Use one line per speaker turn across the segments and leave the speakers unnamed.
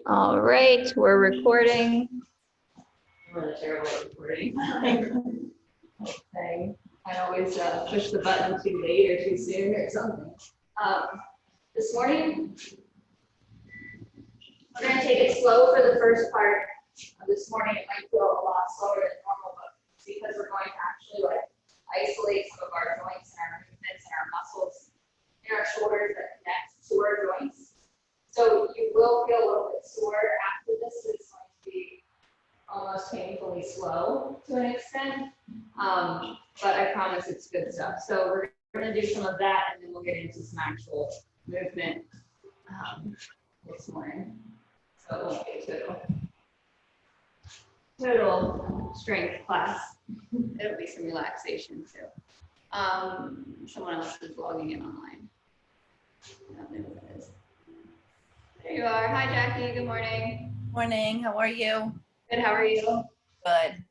All right, we're recording. We're terrible at recording. Okay. I always push the button too late or too soon or something. This morning, we're going to take it slow for the first part. This morning, it might feel a lot slower than normal, but it's because we're going to actually isolate some of our joints and our movements and our muscles in our shoulders that connect to our joints. So you will feel a little bit sore after this. It's going to be almost painfully slow to an extent, but I promise it's good stuff. So we're going to do some of that, and then we'll get into some actual movement this morning. So it won't be a total strength class. It'll be some relaxation too. Someone else is logging in online. I don't know who that is. There you are. Hi, Jackie. Good morning.
Morning. How are you?
Good. How are you?
Good.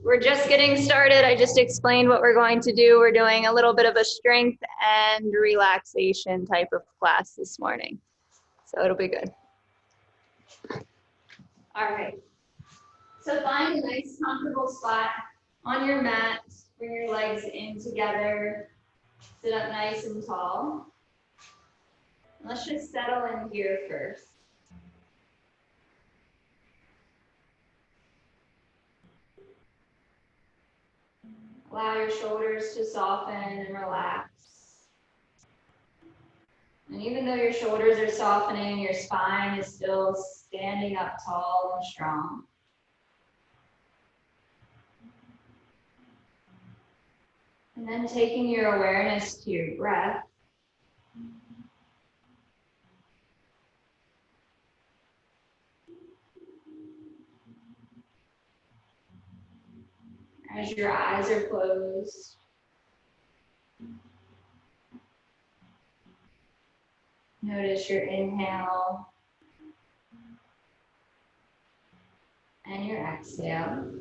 We're just getting started. I just explained what we're going to do. We're doing a little bit of a strength and relaxation type of class this morning. So it'll be good. All right. So find a nice comfortable spot on your mat. Bring your legs in together. Sit up nice and tall. Let's just settle in here first. Allow your shoulders to soften and relax. And even though your shoulders are softening, your spine is still standing up tall and strong. And then taking your awareness to your breath. As your eyes are closed, notice your inhale and your exhale.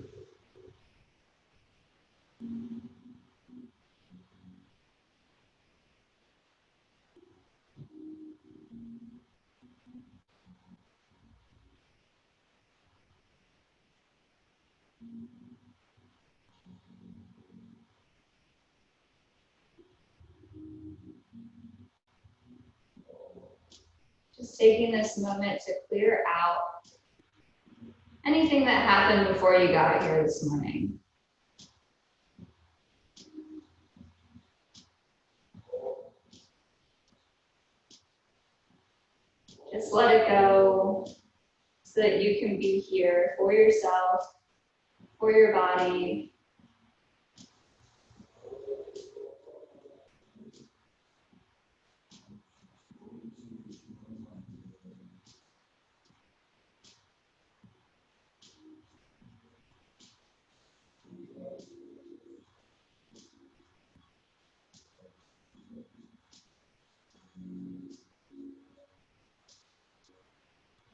Just taking this moment to clear out anything that happened before you got here this morning. Just let it go so that you can be here for yourself, for your body.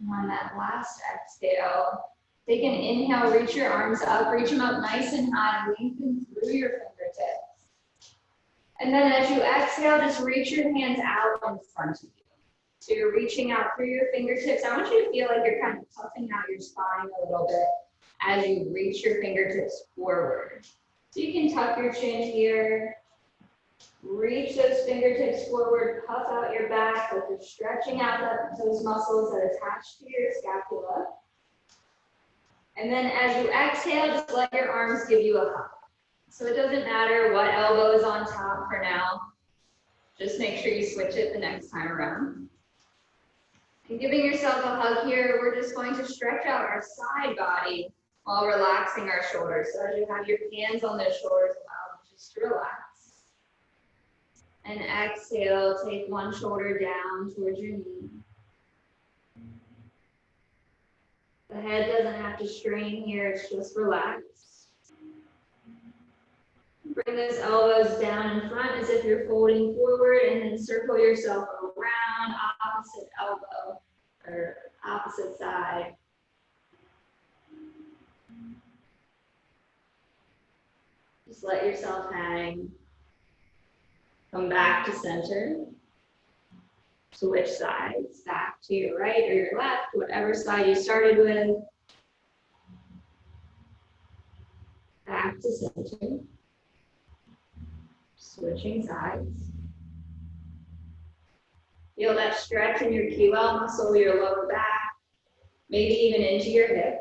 And on that last exhale, take an inhale, reach your arms up, reach them up nice and high, lengthen through your fingertips. And then as you exhale, just reach your hands out in front of you. So you're reaching out through your fingertips. I want you to feel like you're kind of puffing out your spine a little bit as you reach your fingertips forward. So you can tuck your chin here. Reach those fingertips forward, puff out your back like you're stretching out those muscles that attach to your scapula. And then as you exhale, just let your arms give you a hug. So it doesn't matter what elbow is on top for now. Just make sure you switch it the next time around. And giving yourself a hug here, we're just going to stretch out our side body while relaxing our shoulders. So as you have your hands on those shoulders, allow them just to relax. And exhale, take one shoulder down towards your knee. The head doesn't have to strain here, it's just relaxed. Bring those elbows down in front as if you're folding forward, and then circle yourself around opposite elbow or opposite side. Just let yourself hang. Come back to center. Switch sides, back to your right or your left, whatever side you started with. Back to center. Switching sides. Feel that stretch in your QL muscle, your lower back, maybe even into your hip.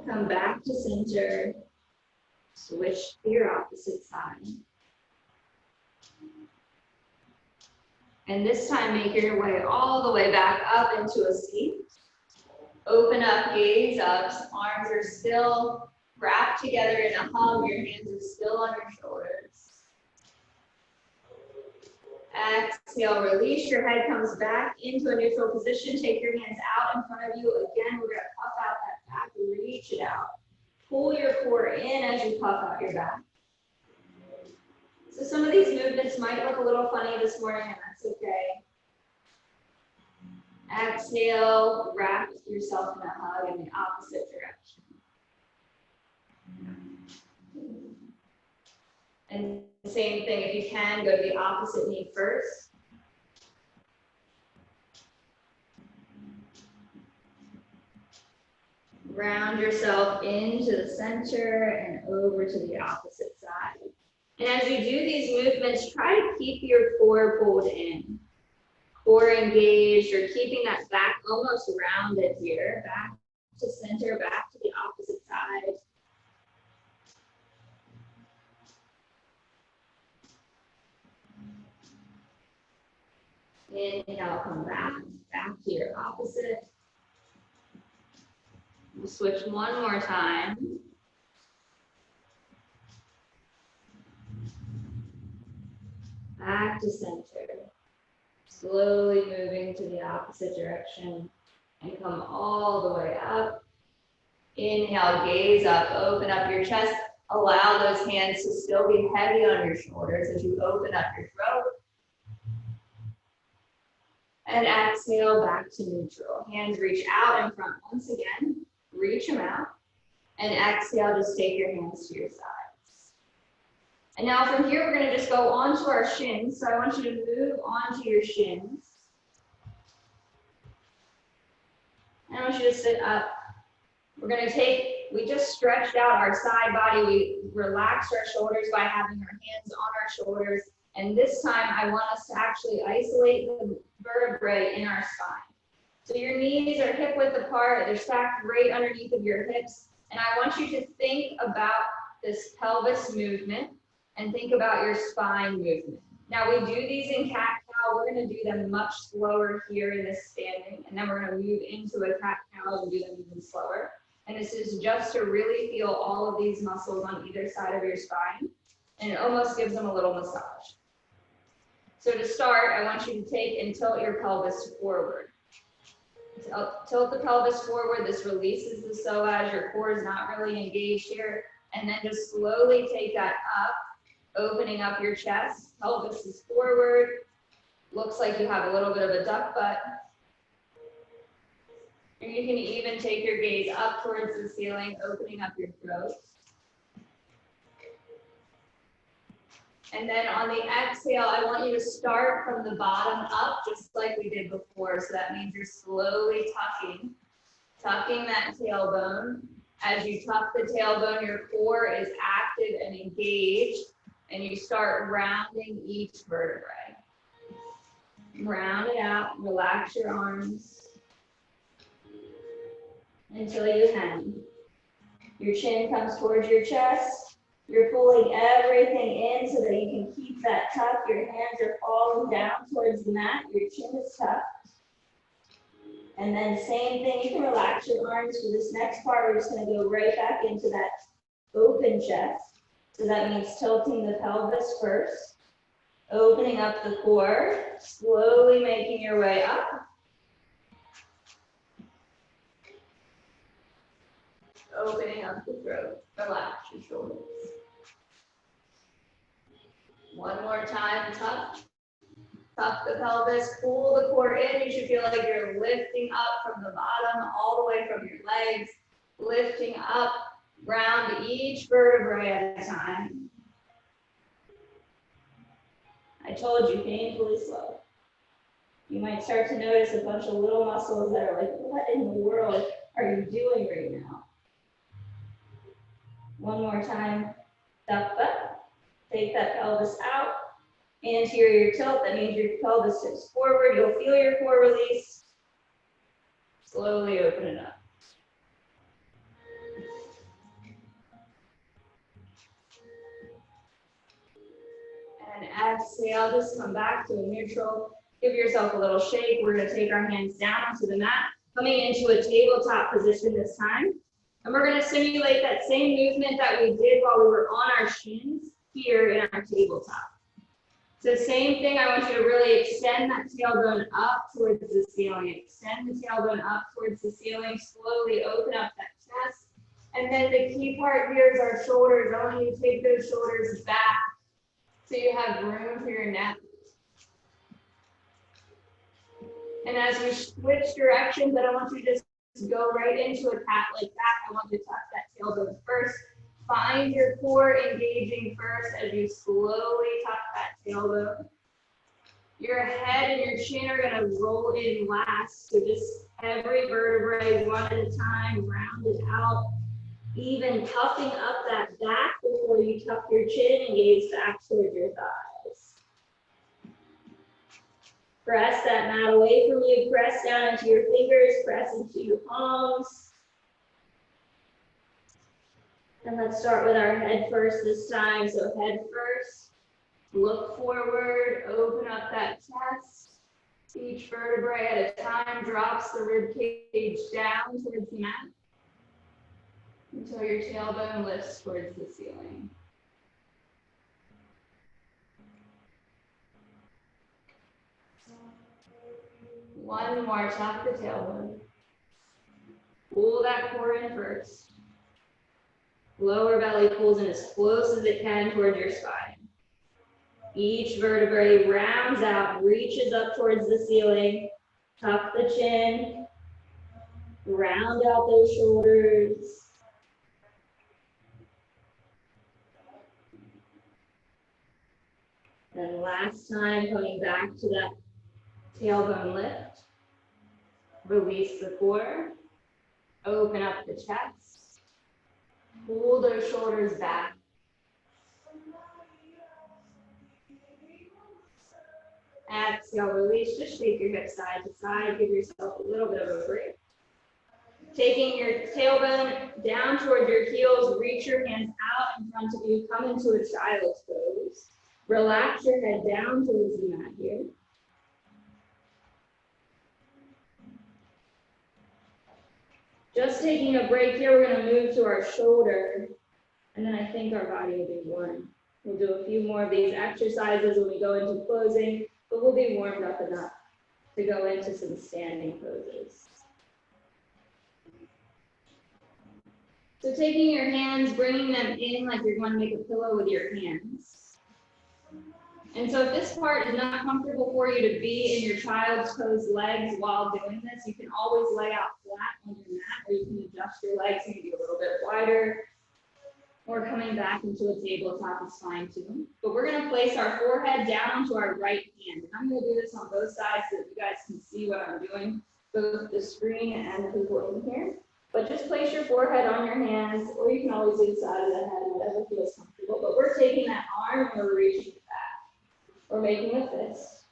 Come back to center. Switch to your opposite side. And this time, make your way all the way back up into a seat. Open up, gaze up. Arms are still wrapped together in a hug. Your hands are still on your shoulders. Exhale, release. Your head comes back into a neutral position. Take your hands out in front of you. Again, we're going to puff out that back. Reach it out. Pull your core in as you puff out your back. So some of these movements might look a little funny this morning, and that's okay. Exhale, wrap yourself in a hug in the opposite direction. And same thing, if you can, go to the opposite knee first. Round yourself into the center and over to the opposite side. And as you do these movements, try to keep your core pulled in. Core engaged, or keeping that back almost rounded here. Back to center, back to the opposite side. Inhale, come back to your opposite. We'll switch one more time. Back to center. Slowly moving to the opposite direction and come all the way up. Inhale, gaze up, open up your chest. Allow those hands to still be heavy on your shoulders as you open up your throat. And exhale, back to neutral. Hands reach out in front once again. Reach them out. And exhale, just take your hands to your sides. And now from here, we're going to just go onto our shins. So I want you to move onto your shins. And I want you to sit up. We're going to we just stretched out our side body. We relaxed our shoulders by having our hands on our shoulders. And this time, I want us to actually isolate the vertebrae in our spine. So your knees are hip width apart. They're stacked right underneath of your hips. And I want you to think about this pelvis movement and think about your spine movement. Now we do these in cat-cow. We're going to do them much slower here in this standing. And then we're going to move into a cat-cow and do them even slower. And this is just to really feel all of these muscles on either side of your spine. And it almost gives them a little massage. So to start, I want you to take and tilt your pelvis forward. Tilt the pelvis forward. This releases the psoas. Your core is not really engaged here. And then just slowly take that up, opening up your chest. Pelvis is forward. Looks like you have a little bit of a duck butt. And you can even take your gaze up towards the ceiling, opening up your throat. And then on the exhale, I want you to start from the bottom up, just like we did before. So that means you're slowly tucking that tailbone. As you tuck the tailbone, your core is active and engaged, and you start rounding each vertebrae. Round it out, relax your arms until you hang. Your chin comes towards your chest. You're pulling everything in so that you can keep that tuck. Your hands are falling down towards the mat. Your chin is tucked. And then same thing, you can relax your arms for this next part. We're just going to go right back into that open chest. So that means tilting the pelvis first, opening up the core, slowly making your way up. Opening up the throat, relax your shoulders. One more time, tuck the pelvis, pull the core in. You should feel like you're lifting up from the bottom, all the way from your legs, lifting up, round each vertebrae at a time.
I told you, painfully slow. You might start to notice a bunch of little muscles that are like, what in the world are you doing right now? One more time, duck butt. Take that pelvis out. Anterior tilt, that means your pelvis tips forward. You'll feel your core release. Slowly open it up. And exhale, just come back to a neutral. Give yourself a little shake. We're going to take our hands down onto the mat, coming into a tabletop position this time. And we're going to simulate that same movement that we did while we were on our shins here in our tabletop. So same thing, I want you to really extend that tailbone up towards the ceiling. Extend the tailbone up towards the ceiling. Slowly open up that chest. And then the key part here is our shoulders. I want you to take those shoulders back so you have room for your neck. And as we switch directions, I don't want you to just go right into a cat like that. I want you to tuck that tailbone first. Find your core engaging first as you slowly tuck that tailbone. Your head and your chin are going to roll in last. So just every vertebrae, one at a time, round it out. Even puffing up that back before you tuck your chin and gaze back toward your thighs. Press that mat away from you. Press down into your fingers. Press into your palms. And let's start with our head first this time. So head first, look forward, open up that chest. Each vertebrae at a time drops the rib cage down towards the mat until your tailbone lifts towards the ceiling. One more, tuck the tailbone. Pull that core in first. Lower belly pulls in as close as it can towards your spine. Each vertebrae rounds out, reaches up towards the ceiling. Tuck the chin. Round out those shoulders. And last time, coming back to that tailbone lift. Release the core. Open up the chest. Pull those shoulders back. Exhale, release. Just shake your hips side to side. Give yourself a little bit of a break. Taking your tailbone down toward your heels, reach your hands out in front of you. Come into a child's pose. Relax your head down towards the mat here. Just taking a break here, we're going to move to our shoulder, and then I think our body will be warm. We'll do a few more of these exercises when we go into closing, but we'll be warmed up enough to go into some standing poses. So taking your hands, bringing them in like you're going to make a pillow with your hands. And so if this part is not comfortable for you to be in your child's pose legs while doing this, you can always lay out flat on your mat, or you can adjust your legs maybe a little bit wider, or coming back into a tabletop is fine too. But we're going to place our forehead down onto our right hand. And I'm going to do this on both sides so that you guys can see what I'm doing, both the screen and the people in here. But just place your forehead on your hands, or you can always do the side of the head, whatever feels comfortable. But we're taking that arm and we're reaching it back. We're making a fist.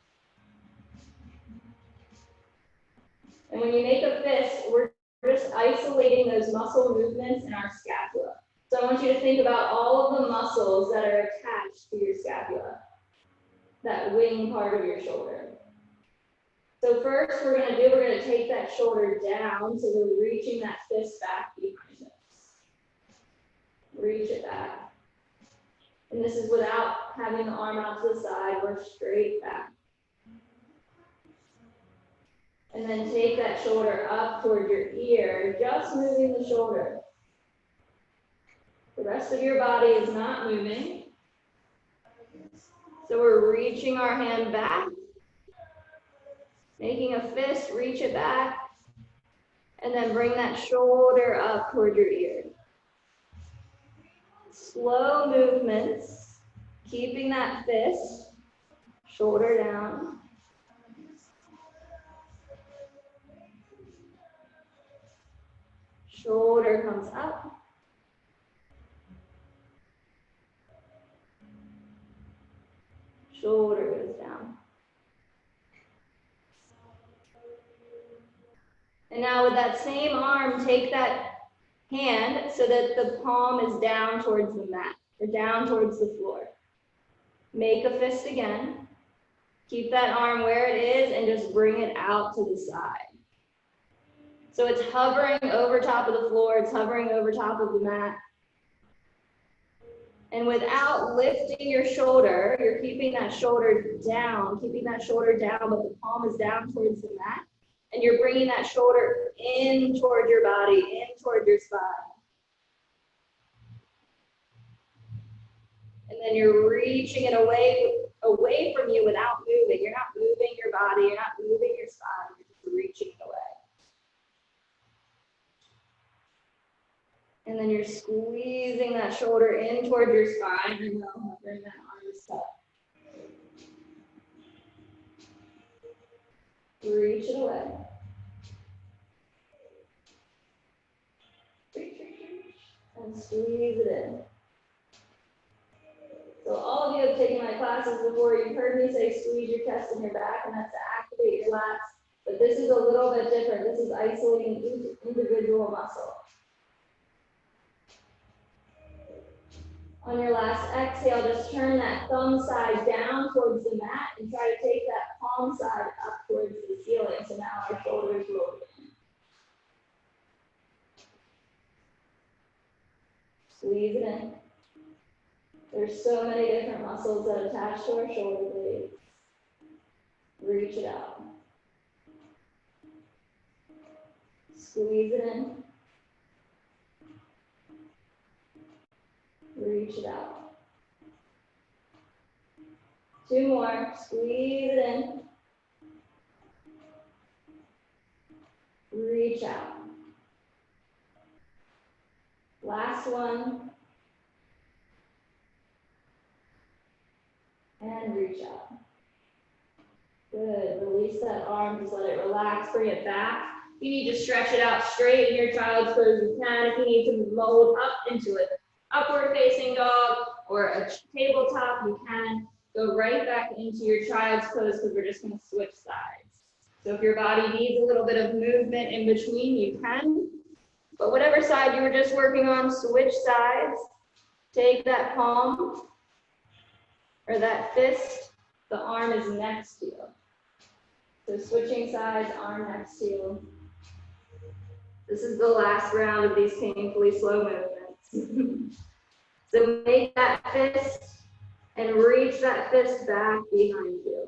And when you make a fist, we're just isolating those muscle movements in our scapula. So I want you to think about all of the muscles that are attached to your scapula, that wing part of your shoulder. So first we're going to take that shoulder down, so we're reaching that fist back behind us. Reach it back. And this is without having the arm out to the side, we're straight back. And then take that shoulder up toward your ear, just moving the shoulder. The rest of your body is not moving. So we're reaching our hand back, making a fist, reach it back, and then bring that shoulder up toward your ear. Slow movements, keeping that fist, Shoulder down. Shoulder comes up. Shoulder goes down. And now with that same arm, take that hand so that the palm is down towards the mat or down towards the floor. Make a fist again. Keep that arm where it is and just bring it out to the side. So it's hovering over top of the floor, it's hovering over top of the mat. And without lifting your shoulder, you're keeping that shoulder down, but the palm is down towards the mat. And you're bringing that shoulder in toward your body, in toward your spine. And then you're reaching it away from you without moving. You're not moving your body, you're not moving your spine, you're just reaching it away. And then you're squeezing that shoulder in toward your spine. And hovering that arm up. Reach it away. Reach. And squeeze it in. So all of you have taken my classes before. You've heard me say squeeze your chest and your back, and that's to activate your lats. But this is a little bit different. This is isolating each individual muscle. On your last exhale, just turn that thumb side down towards the mat and try to take that palm side up towards the ceiling. So now our shoulders roll in. Squeeze it in. There's so many different muscles that attach to our shoulder blades. Reach it out. Squeeze it in. Reach it out. 2 more. Squeeze it in. Reach out. Last one. And reach out. Good. Release that arm. Just let it relax. Bring it back. If you need to stretch it out straight in your child's pose, you can. If you need to mold up into it, upward facing dog or a tabletop, you can go right back into your child's pose because we're just going to switch sides. So if your body needs a little bit of movement in between, you can. But whatever side you were just working on, switch sides. Take that palm or that fist, the arm is next to you. So switching sides, arm next to you. This is the last round of these painfully slow movements. So make that fist and reach that fist back behind you.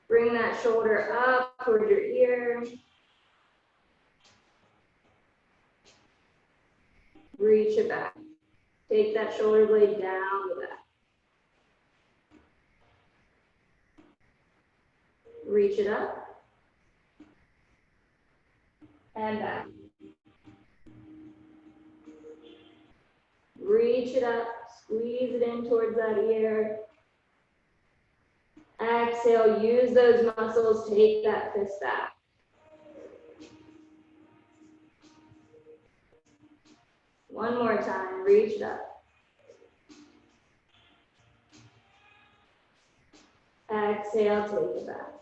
Bring that shoulder up toward your ear. Reach it back. Take that shoulder blade down to that. Reach it up. And back. Reach it up, squeeze it in towards that ear. Exhale, use those muscles, take that fist back. One more time, reach it up. Exhale, take it back.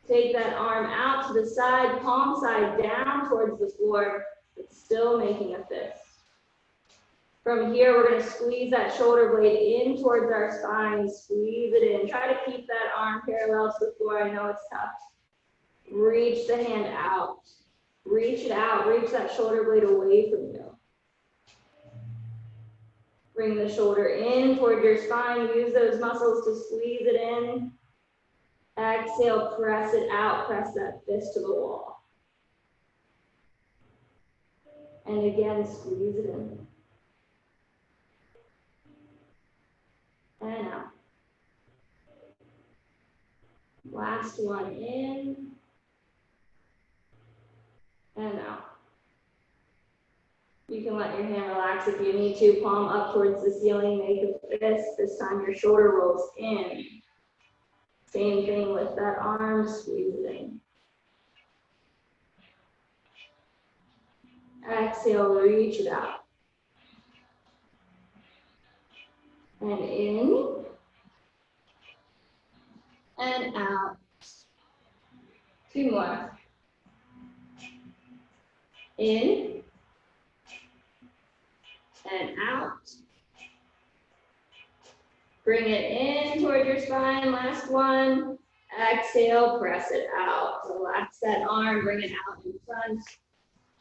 Take that arm out to the side, palm side down towards the floor, but still making a fist. From here, we're going to squeeze that shoulder blade in towards our spine, squeeze it in. Try to keep that arm parallel to the floor. I know it's tough. Reach the hand out. Reach it out. Reach that shoulder blade away from you. Bring the shoulder in toward your spine. Use those muscles to squeeze it in. Exhale, press it out. Press that fist to the wall. And again, squeeze it in. And out. Last one in. And out. You can let your hand relax if you need to. Palm up towards the ceiling, make a fist. This time your shoulder rolls in. Same thing with that arm, squeezing. Exhale, reach it out. And in. And out. 2 more. In. And out. Bring it in toward your spine, last one. Exhale, press it out. Relax that arm, bring it out in front.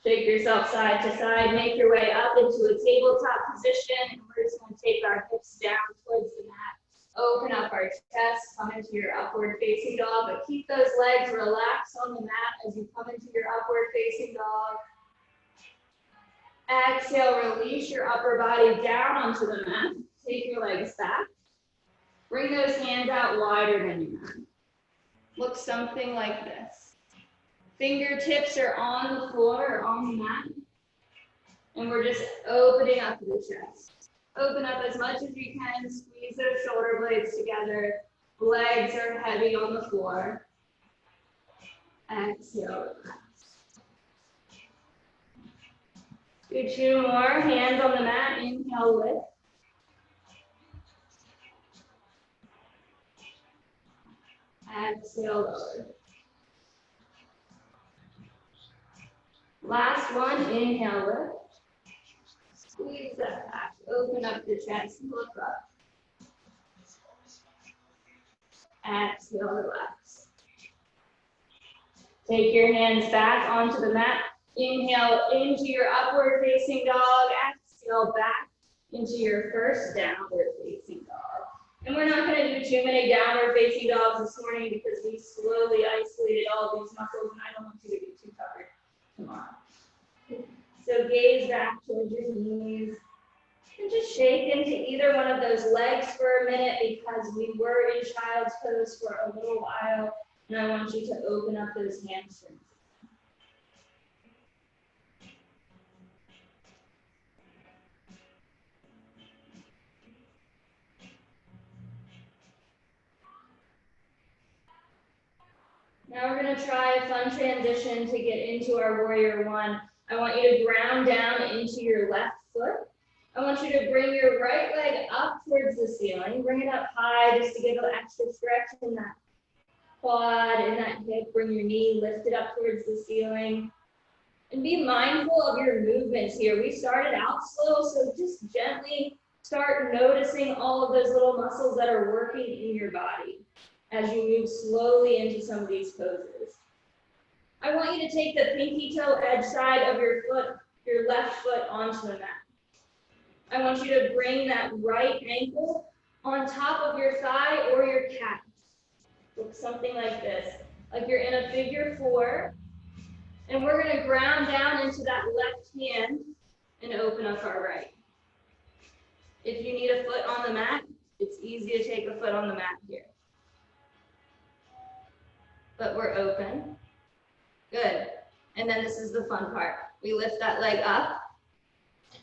Shake yourself side to side, make your way up into a tabletop position. And we're just gonna take our hips down towards the mat. Open up our chest, come into your upward facing dog, but keep those legs relaxed on the mat as you come into your upward facing dog. Exhale, release your upper body down onto the mat. Take your legs back. Bring those hands out wider than your mat. Look something like this. Fingertips are on the floor or on the mat. And we're just opening up the chest. Open up as much as you can. Squeeze those shoulder blades together. Legs are heavy on the floor. Exhale, relax. Do 2 more. Hands on the mat. Inhale, lift. Exhale, lower. Last one, inhale, lift. Squeeze that back. Open up the chest, look up. Exhale, relax. Take your hands back onto the mat. Inhale into your upward facing dog. Exhale back into your first downward facing dog. And we're not going to do too many downward facing dogs this morning because we slowly isolated all these muscles and I don't want you to get too tired tomorrow. So gaze back towards your knees and just shake into either one of those legs for a minute because we were in child's pose for a little while and I want you to open up those hamstrings. Now we're going to try a fun transition to get into our warrior one. I want you to ground down into your left foot. I want you to bring your right leg up towards the ceiling. Bring it up high just to get an extra stretch in that quad, in that hip. Bring your knee lifted up towards the ceiling. And be mindful of your movements here. We started out slow, so just gently start noticing all of those little muscles that are working in your body as you move slowly into some of these poses. I want you to take the pinky toe edge side of your foot, your left foot onto the mat. I want you to bring that right ankle on top of your thigh or your calf. Look something like this, like you're in a figure 4. And we're going to ground down into that left hand and open up our right. If you need a foot on the mat, it's easy to take a foot on the mat here. But we're open. Good. And then this is the fun part. We lift that leg up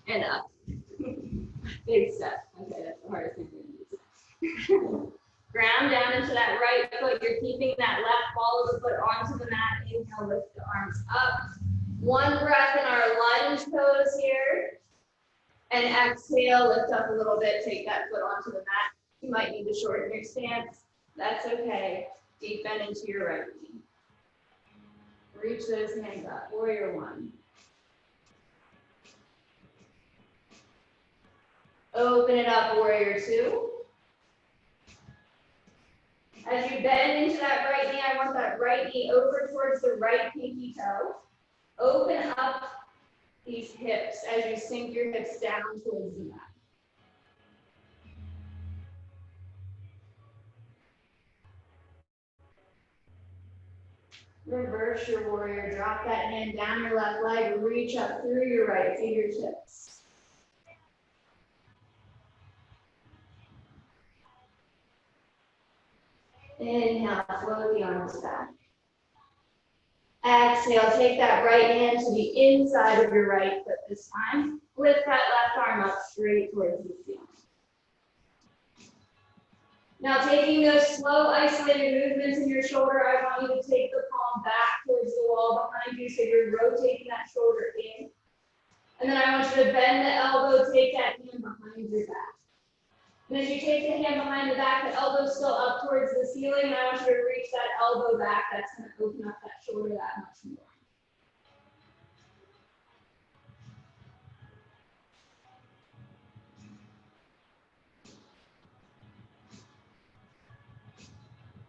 and up. Big step. Okay, that's the hardest thing to do. Ground down into that right foot. You're keeping that left ball of the foot onto the mat. Inhale, lift the arms up. 1 breath in our lunge pose here. And exhale, lift up a little bit. Take that foot onto the mat. You might need to shorten your stance. That's okay. Deep bend into your right knee. Reach those hands up. Warrior 1. Open it up, warrior 2. As you bend into that right knee, I want that right knee over towards the right pinky toe. Open up these hips as you sink your hips down towards the mat. Reverse your warrior. Drop that hand down your left leg. Reach up through your right fingertips. Inhale, flow the arms back.
Exhale, take that right hand to the inside of your right foot this time. Lift that left arm up straight towards the ceiling. Now taking those slow, isolated movements in your shoulder, I want you to take the palm back towards the wall behind you, so you're rotating that shoulder in. And then I want you to bend the elbow, take that hand behind your back. And as you take the hand behind the back, the elbow's still up towards the ceiling, and I want you to reach that elbow back. That's going to open up that shoulder that much more.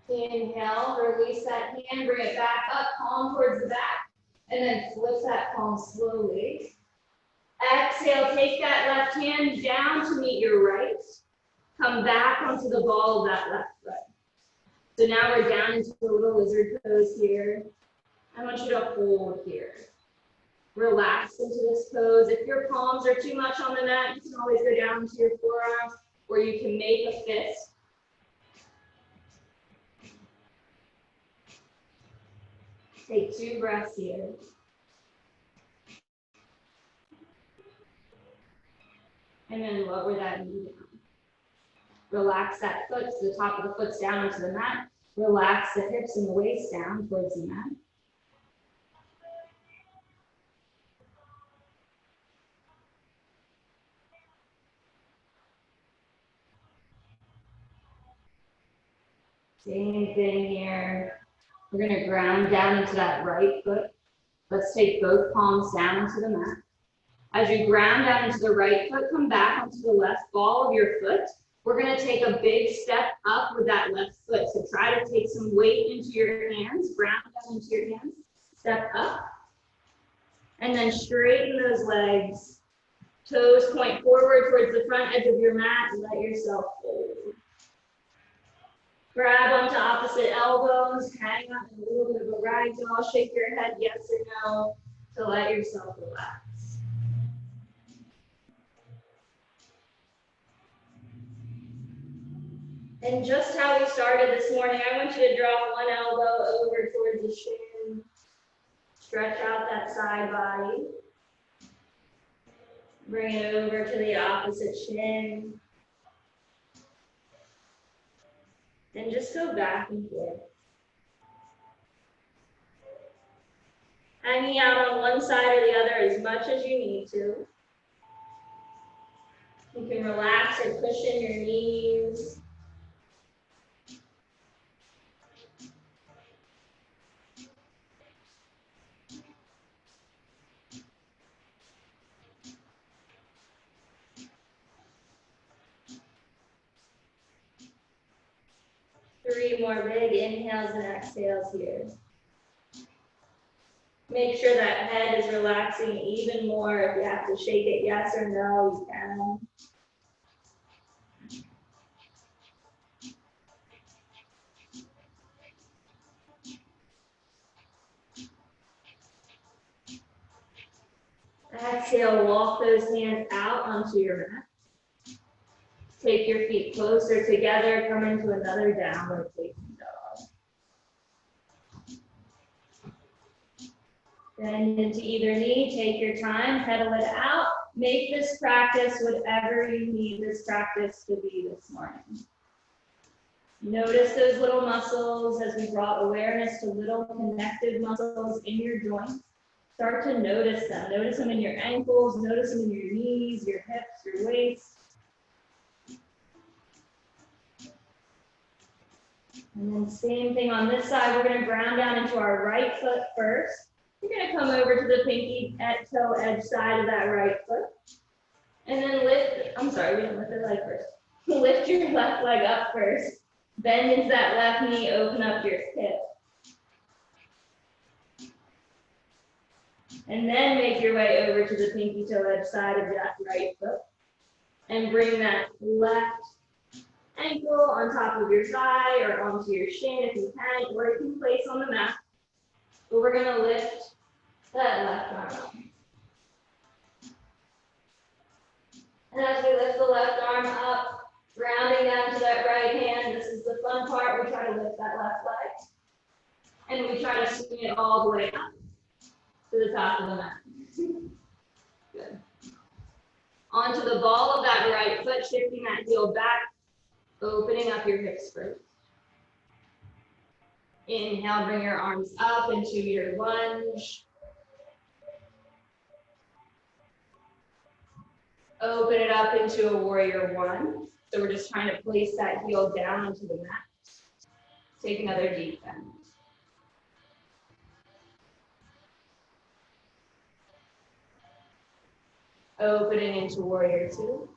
Inhale, release that hand, bring it back up, palm towards the back, and then flip that palm slowly. Exhale, take that left hand down to meet your right. Come back onto the ball of that left foot. So now we're down into a little lizard pose here. I want you to hold here. Relax into this pose. If your palms are too much on the mat, you can always go down to your forearms, or you can make a fist. Take 2 breaths here. And then lower that knee down. Relax that foot, so the top of the foot's down onto the mat. Relax the hips and the waist down towards the mat. Same thing here. We're going to ground down into that right foot. Let's take both palms down into the mat. As you ground down into the right foot, come back onto the left ball of your foot. We're going to take a big step up with that left foot. So try to take some weight into your hands, ground down into your hands, step up, and then straighten those legs. Toes point forward towards the front edge of your mat and let yourself fold. Grab onto opposite elbows, hang out in a little bit of a ragdoll, shake your head yes or no to let yourself relax. And just how we started this morning, I want you to drop one elbow over towards the shin. Stretch out that side body. Bring it over to the opposite shin. And just go back and forth. Hanging out on one side or the other as much as you need to. You can relax or cushion your knees. Three more big inhales and exhales here. Make sure that head is relaxing even more. If you have to shake it yes or no, you can. Exhale, walk those hands out onto your mat. Take your feet closer together, come into another downward facing dog. Bend into either knee, take your time, pedal it out. Make this practice whatever you need this practice to be this morning. Notice those little muscles as we brought awareness to little connected muscles in your joints. Start to notice them. Notice them in your ankles, notice them in your knees, your hips, your waist. And then same thing on this side, we're going to ground down into our right foot first. You're going to come over to the pinky toe edge side of that right foot. And then lift, we didn't lift the leg first. Lift your left leg up first. Bend into that left knee, open up your hip. And then make your way over to the pinky toe edge side of that right foot. And bring that left ankle on top of your thigh or onto your shin if you can, or you can place on the mat. But we're going to lift that left arm up. And as we lift the left arm up, grounding down to that right hand, this is the fun part. We try to lift that left leg. And we
try to swing it all the way up to the top of the mat. Good. Onto the ball of that right foot, shifting that heel back, opening up your hips first. Inhale, bring your arms up into your lunge. Open it up into a warrior one. So we're just trying to place that heel down onto the mat. Take another deep bend. Opening into warrior two.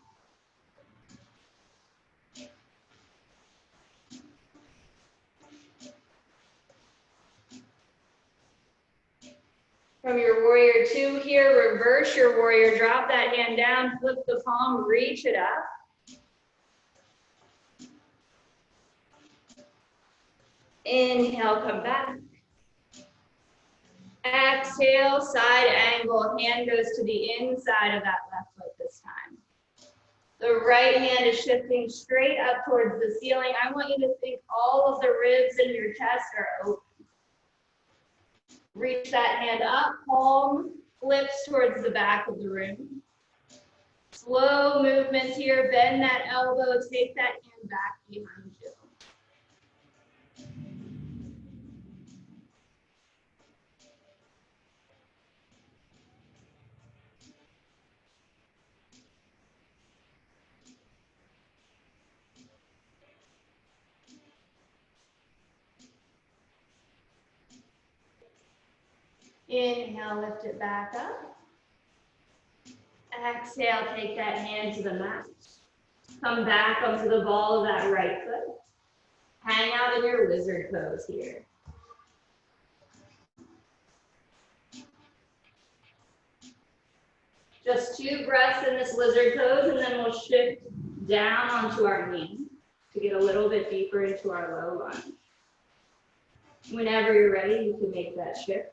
From your warrior two here, reverse your warrior, drop that hand down, flip the palm, reach it up. Inhale, come back. Exhale, side angle, hand goes to the inside of that left foot this time. The right hand is shifting straight up towards the ceiling. I want you to think all of the ribs in your chest are open. Reach that hand up, palm flips towards the back of the room. Slow movements here, bend that elbow, take that hand back behind you. Inhale, lift it back up. Exhale, take that hand to the mat. Come back onto the ball of that right foot. Hang out in your lizard pose here. Just 2 breaths in this lizard pose, and then we'll shift down onto our knee to get a little bit deeper into our low lunge. Whenever you're ready, you can make that shift.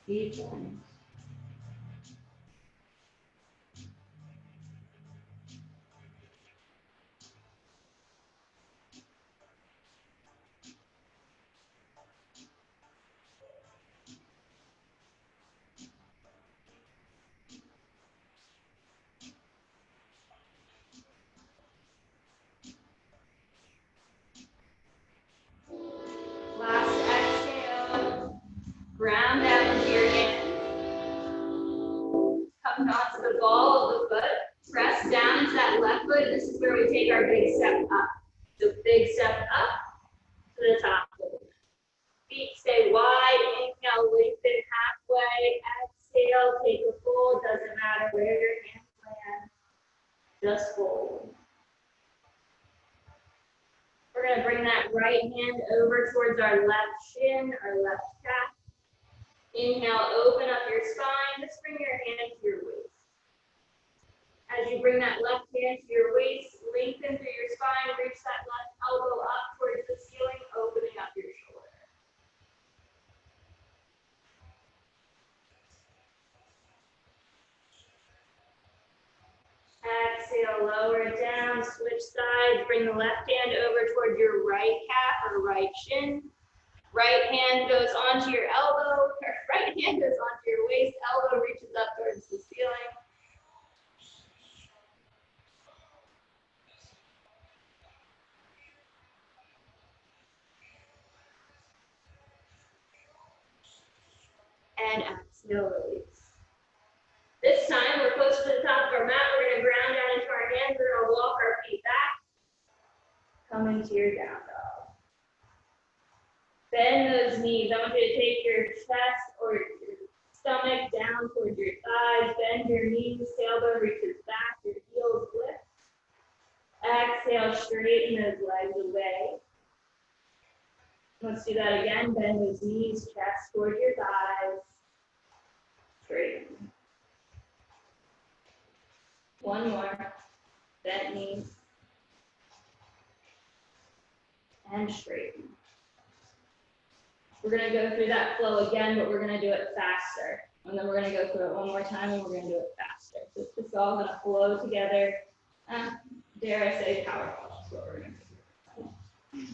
Deep lunge. Last exhale. Ground down into your hand. Come onto the ball of the foot. Press down into that left foot. This is where we take our big step up. So big step up to the top of the mat. Feet stay wide. Inhale, lengthen halfway. Exhale, take a fold. Doesn't matter where your hands land. Just fold. We're going to bring that right hand over towards our left shin, our left calf. Inhale, open up your spine. Just bring your hand to your waist. As you bring that left hand to your waist, lengthen through your spine, reach that left elbow up towards the ceiling, opening up your shoulder. Exhale, lower it down, switch sides, bring the left hand over toward your right calf or right shin. Right hand goes onto your elbow, or right hand goes onto your waist, elbow reaches up towards the ceiling. And exhale, release. This time, we're close to the top of our mat. We're going to ground down into our hands. We're going to walk our feet back. Come into your down dog. Bend those knees. I want you to take your chest or your stomach down towards your thighs. Bend your knees. Tailbone reaches back. Your heels lift. Exhale, straighten those legs away. Let's do that again. Bend those knees, chest towards your thighs. Straighten. One more. Bent knees. And straighten. We're going to go through that flow again, but we're going to do it faster. And then we're going to go through it one more time, and we're going to do it faster. So it's just all going to flow together. Dare I say powerful. That's what we're going to do.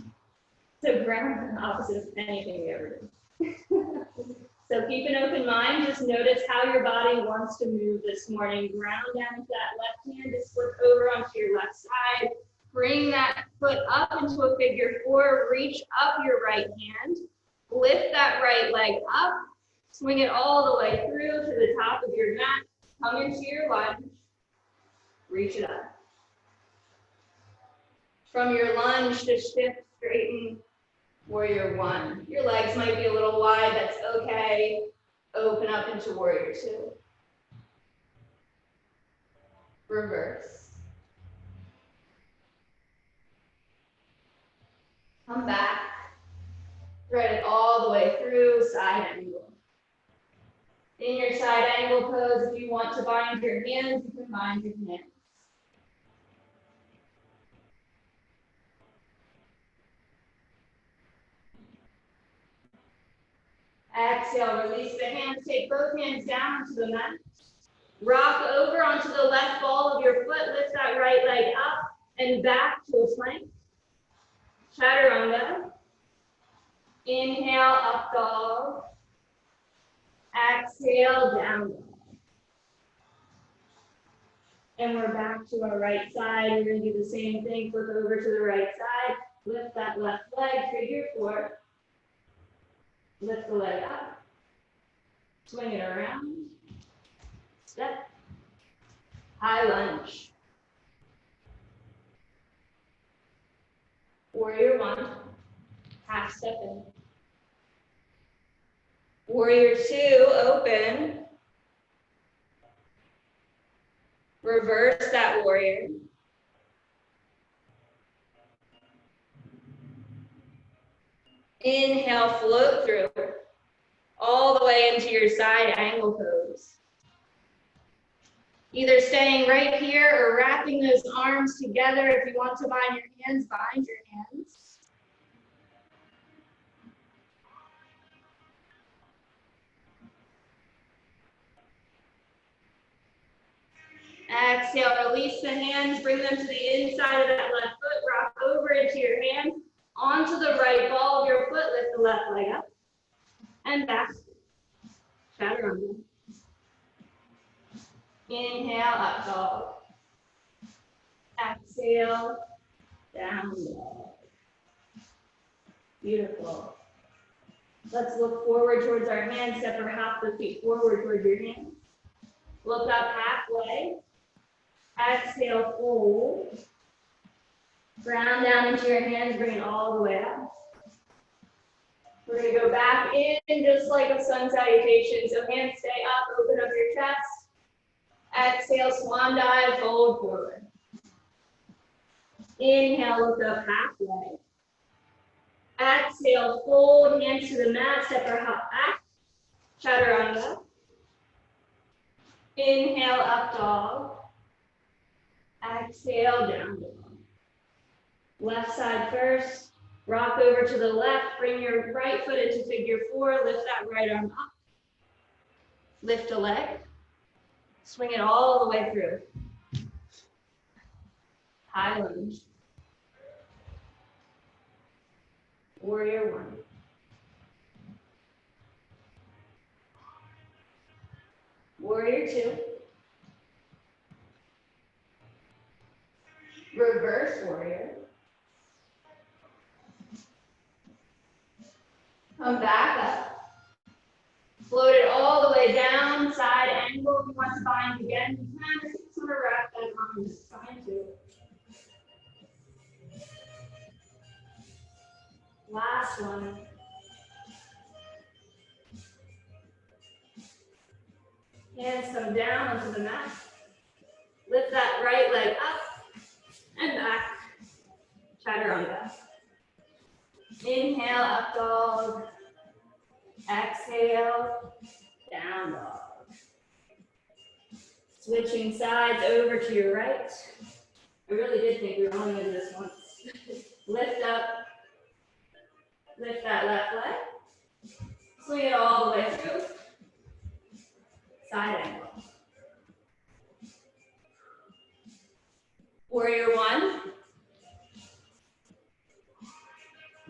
So ground is the opposite of anything we ever do. So keep an open mind. Just notice how your body wants to move this morning. Ground down to that left hand. Just flip over onto your left side. Bring that foot up into a figure four. Reach up your right hand. Lift that right leg up. Swing it all the way through to the top of your mat. Come into your lunge. Reach it up. From your lunge, just shift, straighten, warrior one. Your legs might be a little wide, that's okay. Open up into warrior two. Reverse. Come back. Thread it all the way through, side angle. In your side angle pose, if you want to bind your hands, you can bind your hands. Exhale, release the hands, take both hands down onto the mat. Rock over onto the left ball of your foot, lift that right leg up and back to a plank. Chaturanga. Inhale, up dog. Exhale, down dog. And we're back to our right side. We're going to do the same thing, flip over to the right side. Lift that left leg, figure four. Lift the leg up. Swing it around. Step. High lunge. Warrior one. Half step in. Warrior two, open. Reverse that warrior. Inhale, float through. All the way into your side angle pose. Either staying right here or wrapping those arms together. If you want to bind your hands, bind your hands. Exhale, release the hands, bring them to the inside of that left foot, rock over into your hand, onto the right ball of your foot, lift the left leg up, and back. Chaturanga. Inhale, up dog. Exhale, down dog. Beautiful. Let's look forward towards our hands, step or hop the feet forward towards your hands. Look up halfway. Exhale, fold. Ground down into your hands, bring it all the way up. We're going to go back in just like a sun salutation. So hands stay up, open up your chest. Exhale, swan dive, fold forward. Inhale, look up halfway. Exhale, fold, hands to the mat, step or hop back. Chaturanga. Inhale, up dog. Exhale, down dog. Left side first. Rock over to the left. Bring your right foot into figure four. Lift that right arm up. Lift a leg. Swing it all the way through. High lunge. Warrior one. Warrior two. Reverse warrior. Come back up. Float it all the way down, side angle. If you want to bind again, you can. Just sort of wrap that arm, just trying to. Last one. Hands come down onto the mat. Lift that right leg up and back. Chaturanga. Inhale, up dog. Exhale, down dog. Switching sides over to your right. I really did think we were only going to do this once. Lift up. Lift that left leg. Swing it all the way through. Side angle. Warrior one.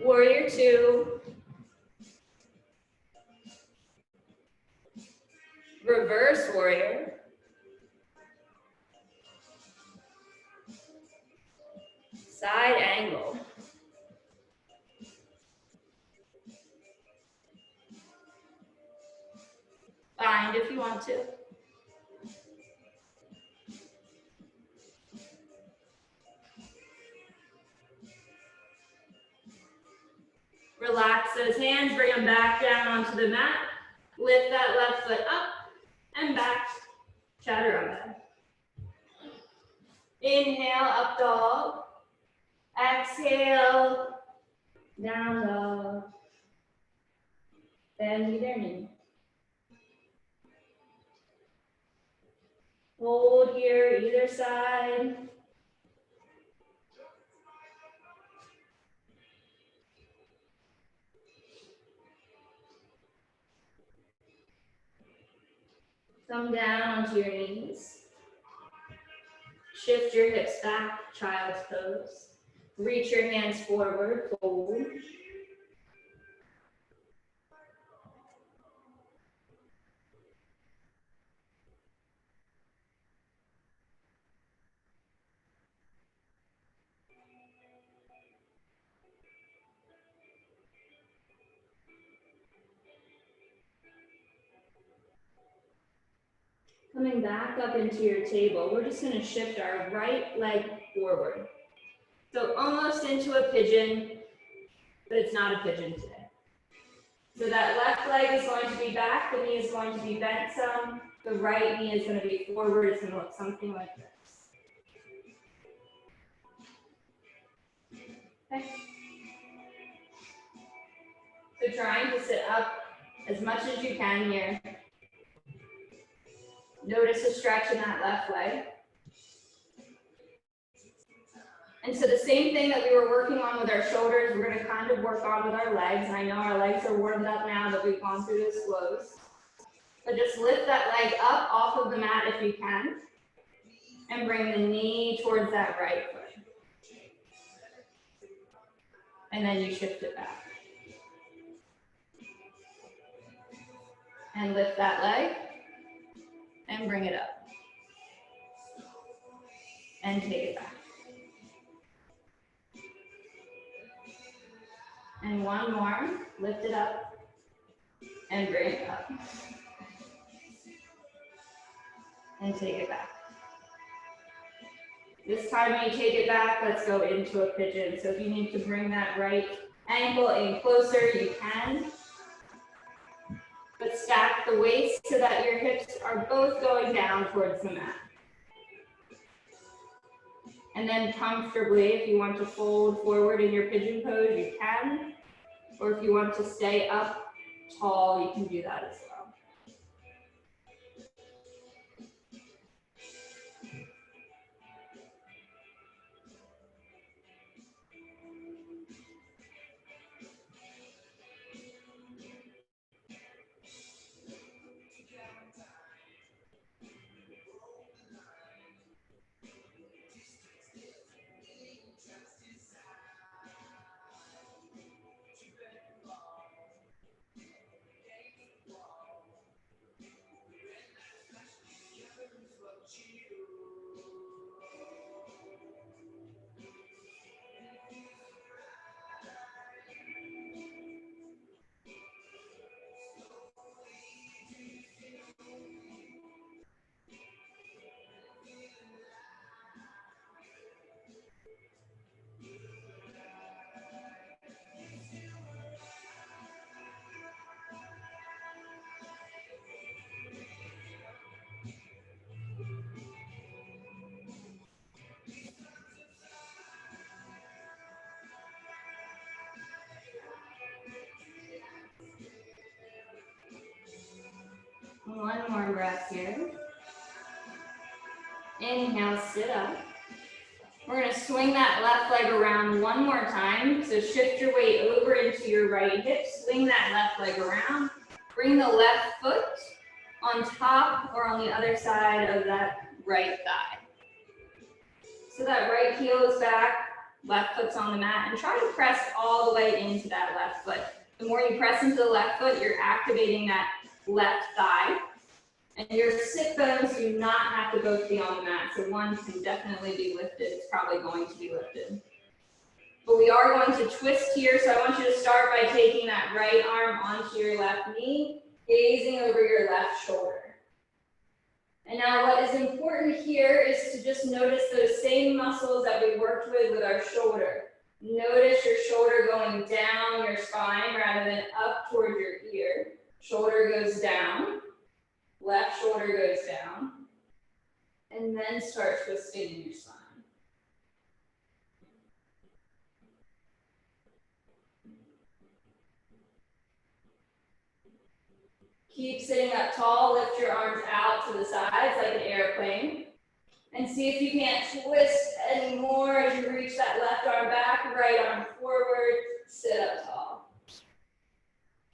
Warrior two. Reverse warrior. Side angle. Bind if you want to. Relax those hands, bring them back down onto the mat. Lift that left foot up and back. Chaturanga. Inhale, up dog. Exhale, down dog. Bend either knee. Hold here, either side. Come down onto your knees. Shift your hips back, child's pose. Reach your hands forward, fold. Coming back up into your table, we're just gonna shift our right leg forward. So almost into a pigeon, but it's not a pigeon today. So that left leg is going to be back, the knee is going to be bent some, the right knee is gonna be forward, it's gonna look something like this. Okay. So trying to sit up as much as you can here. Notice a stretch in that left leg. And so the same thing that we were working on with our shoulders, we're going to kind of work on with our legs. And I know our legs are warmed up now that we've gone through this flows. But just lift that leg up off of the mat if you can. And bring the knee towards that right foot. And then you shift it back. And lift that leg. And bring it up. And take it back. And one more, lift it up. And bring it up. And take it back. This time when you take it back, let's go into a pigeon. So if you need to bring that right ankle in closer, you can. But stack the waist so that your hips are both going down towards the mat. And then comfortably, if you want to fold forward in your pigeon pose, you can. Or if you want to stay up tall, you can do that as well. One more breath here. Inhale, sit up. We're going to swing that left leg around one more time. So shift your weight over into your right hip. Swing that left leg around. Bring the left foot on top or on the other side of that right thigh. So that right heel is back. left foot's on the mat, and try to press all the way into that left foot. The more you press into the left foot, you're activating that left thigh. And your sit bones do not have to both be on the mat, so one can definitely be lifted. It's probably going to be lifted. But we are going to twist here, so I want you to start by taking that right arm onto your left knee, gazing over your left shoulder. And now what is important here is to just notice those same muscles that we worked with our shoulder. Notice your shoulder going down your spine rather than up toward your ear. Shoulder goes down, left shoulder goes down, and then start twisting in your spine. Keep sitting up tall, lift your arms out to the sides like an airplane. And see if you can't twist anymore as you reach that left arm back, right arm forward, sit up tall.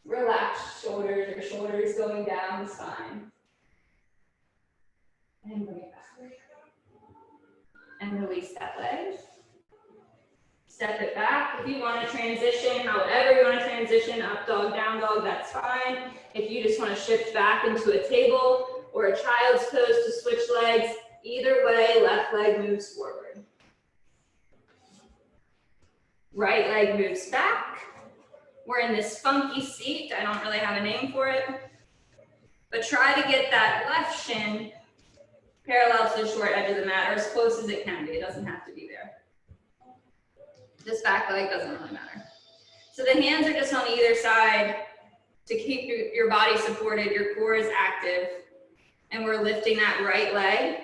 Relax shoulders, your shoulders going down the spine. And bring it back. And release that leg. Step it back. If you want to transition, however you want to transition, up dog, down dog, that's fine. If you just want to shift back into a table or a child's pose to switch legs, either way, left leg moves forward. Right leg moves back. We're in this funky seat. I don't really have a name for it. But try to get that left shin parallel to the short edge of the mat, or as close as it can be. It doesn't have to be there. This back leg doesn't really matter. So the hands are just on either side to keep your body supported, your core is active, and we're lifting that right leg,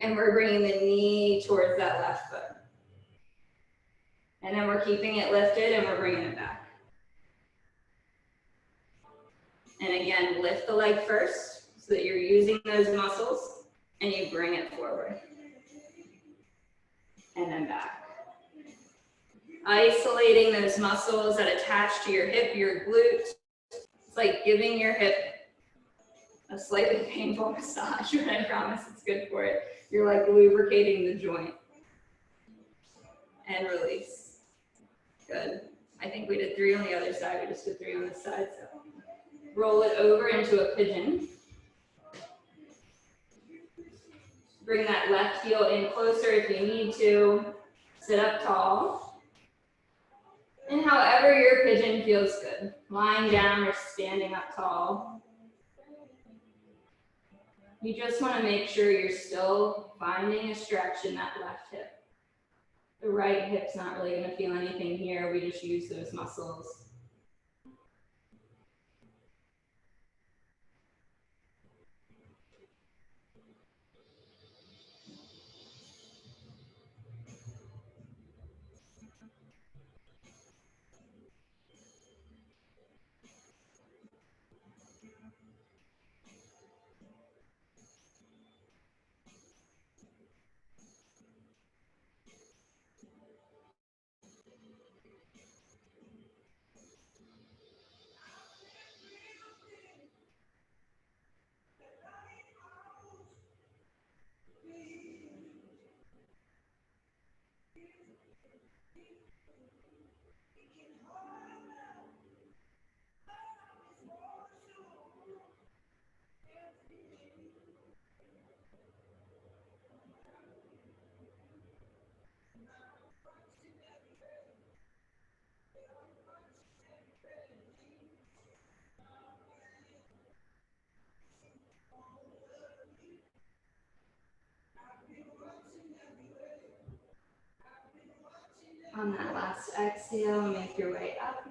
and we're bringing the knee towards that left foot. And then we're keeping it lifted, and we're bringing it back. And again, lift the leg first so that you're using those muscles, and you bring it forward. And then back. Isolating those muscles that attach to your hip, your glute. It's like giving your hip a slightly painful massage, but I promise it's good for it. You're like lubricating the joint. And release. Good. I think we did 3 on the other side. We just did 3 on this side. So roll it over into a pigeon. Bring that left heel in closer if you need to. Sit up tall. And however your pigeon feels good, lying down or standing up tall. You just want to make sure you're still finding a stretch in that left hip. The right hip's not really going to feel anything here. We just use those muscles. On that last exhale, make your way up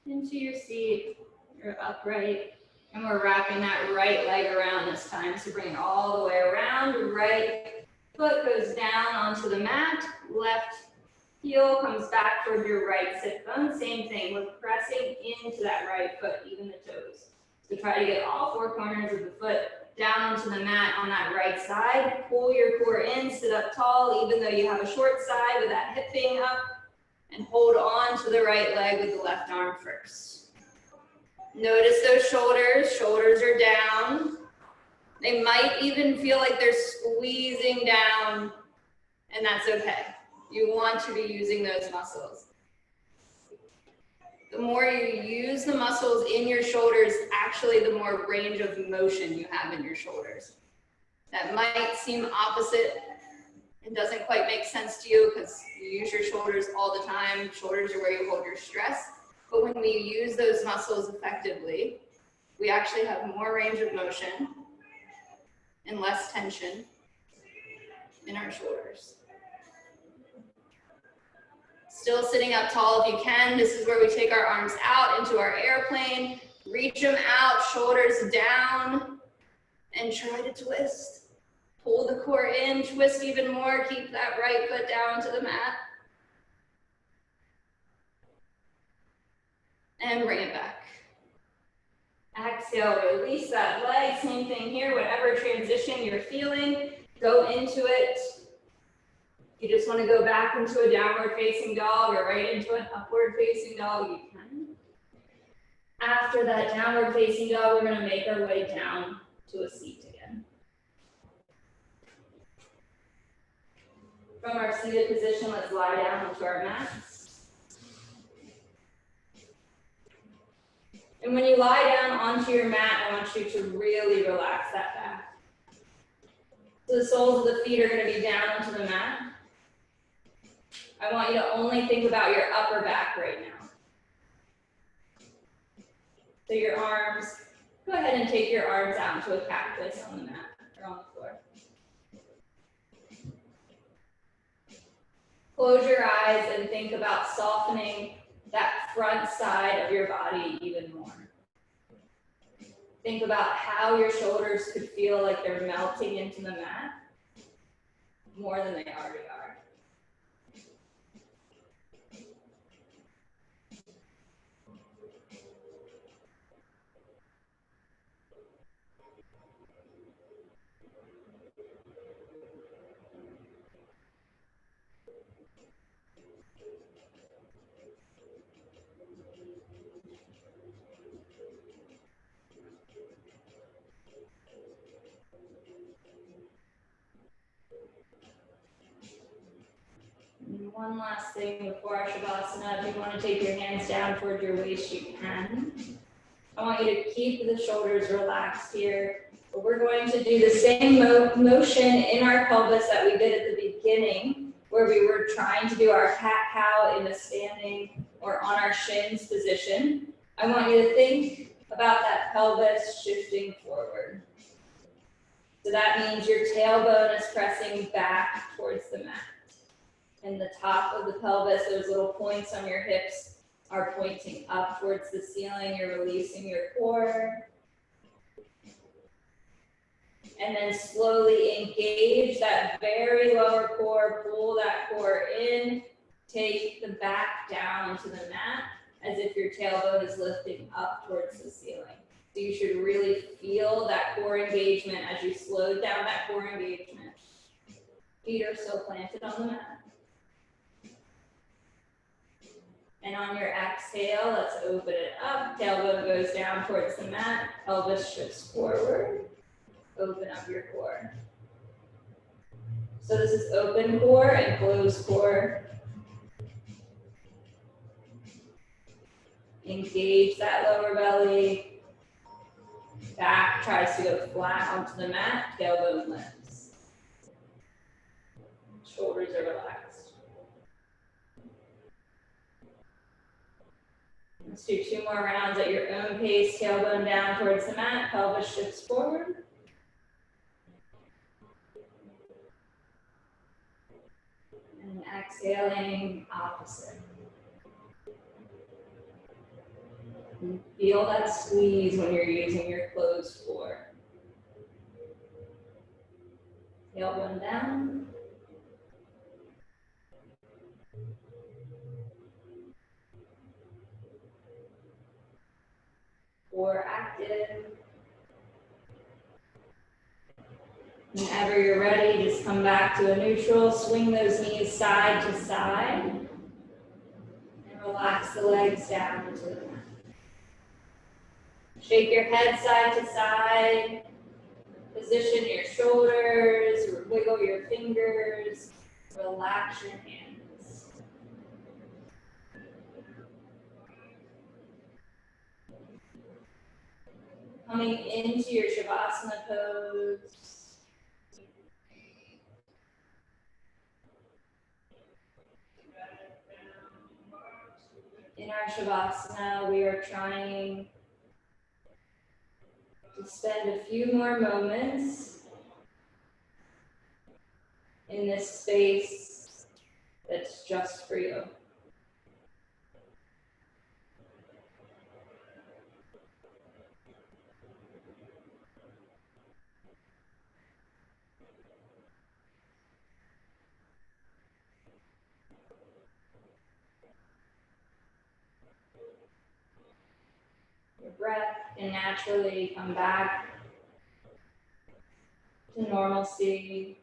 into your seat. You're upright, and we're wrapping that right leg around this time. So bring it all the way around. Right foot goes down onto the mat. Left heel comes back toward your right sit bone. Same thing. We're pressing into that right foot, even the toes. So try to get all 4 corners of the foot down onto the mat on that right side. Pull your core in, sit up tall, even though you have a short side with that hip being up, and hold on to the right leg with the left arm first. Notice those shoulders. Shoulders are down. They might even feel like they're squeezing down, and that's okay. You want to be using those muscles. The more you use the muscles in your shoulders, actually the more range of motion you have in your shoulders. That might seem opposite. It doesn't quite make sense to you because you use your shoulders all the time. Shoulders are where you hold your stress. But when we use those muscles effectively, we actually have more range of motion and less tension in our shoulders. Still sitting up tall if you can. This is where we take our arms out into our airplane, reach them out, shoulders down, and try to twist. Pull the core in, twist even more, keep that right foot down to the mat. And bring it back. Exhale, release that leg. Same thing here, whatever transition you're feeling, go into it. You just want to go back into a downward facing dog or right into an upward facing dog, you can. After that downward facing dog, we're going to make our way down to a seat again. From our seated position, let's lie down onto our mats. And when you lie down onto your mat, I want you to really relax that back. So the soles of the feet are going to be down onto the mat. I want you to only think about your upper back right now. So your arms, go ahead and take your arms out into a cactus on the mat or on the floor. Close your eyes and think about softening that front side of your body even more. Think about how your shoulders could feel like they're melting into the mat more than they already are. And one last thing before our Shavasana, if you want to take your hands down toward your waist, you can. I want you to keep the shoulders relaxed here. But we're going to do the same motion in our pelvis that we did at the beginning, where we were trying to do our cat-cow in a standing or on our shins position. I want you to think about that pelvis shifting forward. So that means your tailbone is pressing back towards the mat. And the top of the pelvis, those little points on your hips are pointing up towards the ceiling. You're releasing your core. And then slowly engage that very lower core, pull that core in, take the back down to the mat as if your tailbone is lifting up towards the ceiling. So you should really feel that core engagement as you slow down that core engagement. Feet are still planted on the mat. And on your exhale, let's open it up. Tailbone goes down towards the mat. Pelvis shifts forward. Open up your core. So this is open core and closed core. Engage that lower belly. Back tries to go flat onto the mat. Tailbone lifts. Shoulders are relaxed. Let's do 2 more rounds at your own pace. Tailbone down towards the mat. Pelvis shifts forward. And exhaling, opposite. And feel that squeeze when you're using your closed core. Tailbone down. Core active. Whenever you're ready, just come back to a neutral. Swing those knees side to side. And relax the legs down into the mat. Shake your head side to side. Position your shoulders. Wiggle your fingers. Relax your hands. Coming into your Shavasana pose. In our Shavasana, we are trying to spend a few more moments in this space that's just for you. Your breath can naturally come back to normalcy.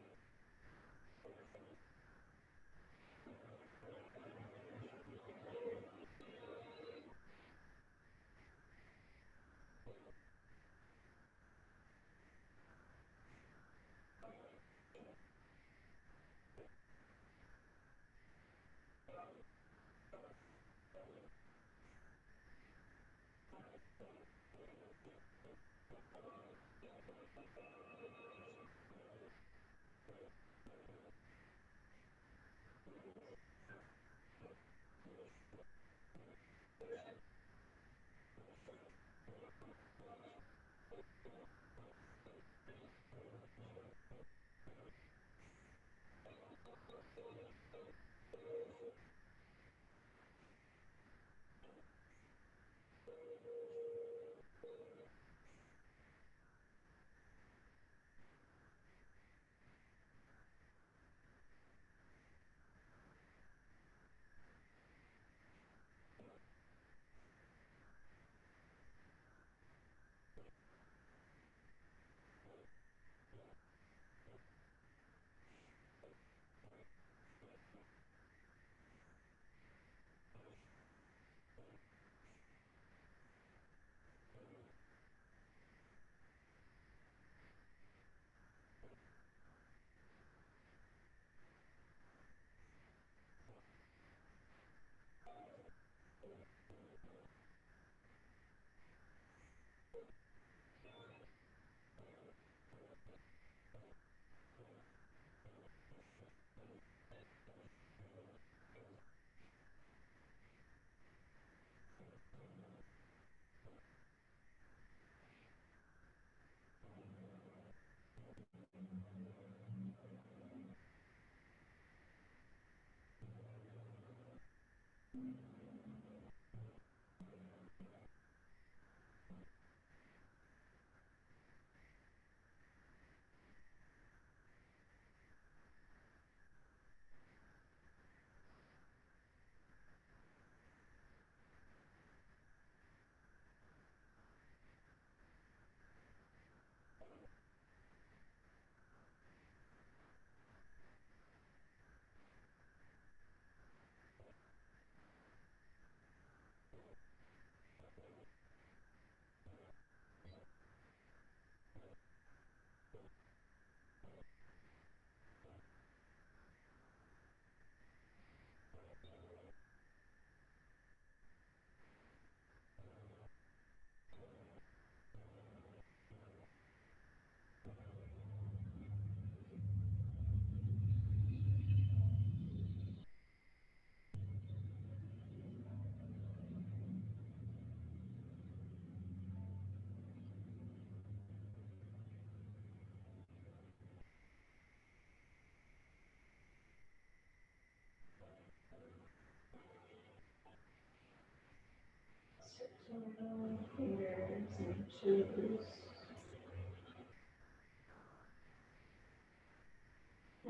Fingers and toes.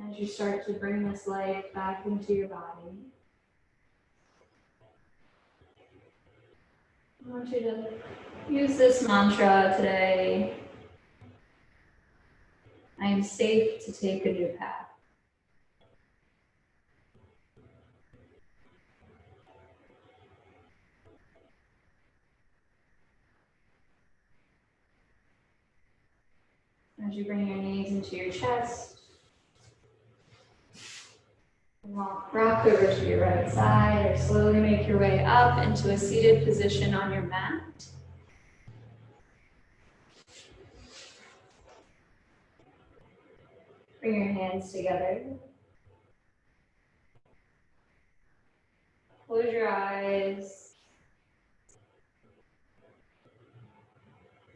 As you start to bring this life back into your body, I want you to use this mantra today. I am safe to take a new path. As you bring your knees into your chest, rock over to your right side or slowly make your way up into a seated position on your mat.
Bring your hands together. Close your eyes.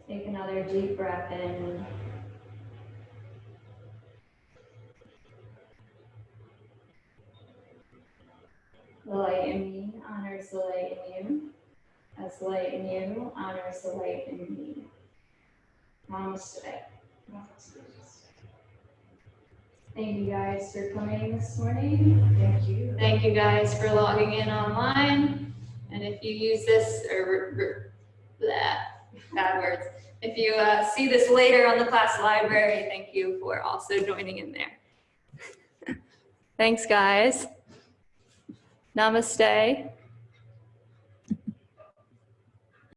Take another deep breath in. The light in me honors the light in you. As the light in you honors the light in me. Namaste. Thank you guys for coming this morning.
Thank you.
Thank you guys for logging in online. And if you use this, bad words. If you see this later on the class library, thank you for also joining in there. Thanks, guys. Namaste.